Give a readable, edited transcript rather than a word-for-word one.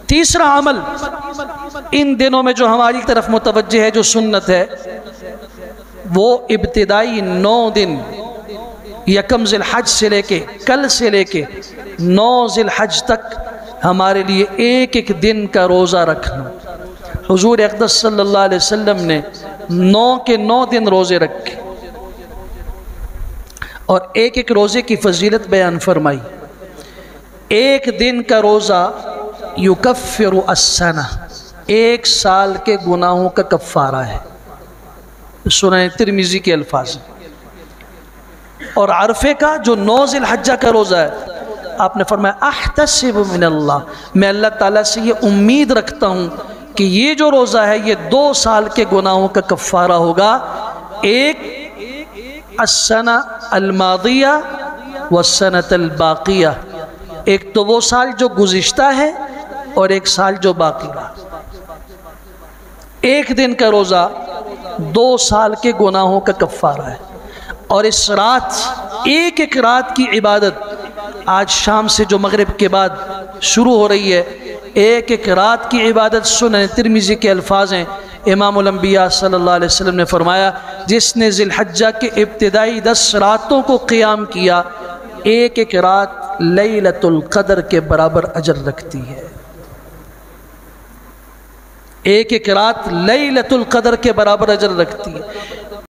تیسرا عمل ان دنوں میں جو ہماری طرف متوجہ ہے، جو سنت ہے، وہ ابتدائی 9 دن یکم ذی الحج سے لے کے کل سے لے کے 9 ذی الحج تک ہمارے لیے ایک ایک دن کا روزہ رکھنا۔ حضور اقدس صلی اللہ علیہ وسلم نے 9 کے 9 دن روزے رکھے اور ایک ایک روزے کی فضیلت بیان فرمائی۔ ایک دن کا روزہ یکفر السنہ، 1 سال کے گناہوں کا کفارہ ہے، سنن ترمذی کے الفاظ ہیں۔ اور عرفے کا جو 9 ذی الحجہ کا روزہ ہے، آپ نے فرمایا احتسب من اللہ، میں اللہ تعالیٰ سے یہ امید رکھتا ہوں کہ یہ جو روزہ ہے یہ 2 سال کے گناہوں کا کفارہ ہوگا، ایک السنہ الماضیہ والسنۃ الباقیہ، ایک تو وہ سال جو گزشتہ ہے اور ایک سال جو باقی رہا۔ ایک دن کا روزہ 2 سال کے گناہوں کا کفارہ ہے۔ اور اس رات، ایک ایک رات کی عبادت، آج شام سے جو مغرب کے بعد شروع ہو رہی ہے، ایک ایک رات کی عبادت، سنن ترمذی کے الفاظ ہیں، امام الانبیاء صلی اللہ علیہ وسلم نے فرمایا جس نے ذی الحجہ کے ابتدائی 10 راتوں کو قیام کیا، ایک ایک رات لیلۃ القدر کے برابر اجر رکھتی ہے۔ ایک ایک رات لیلۃ القدر کے برابر اجر رکھتی ہے۔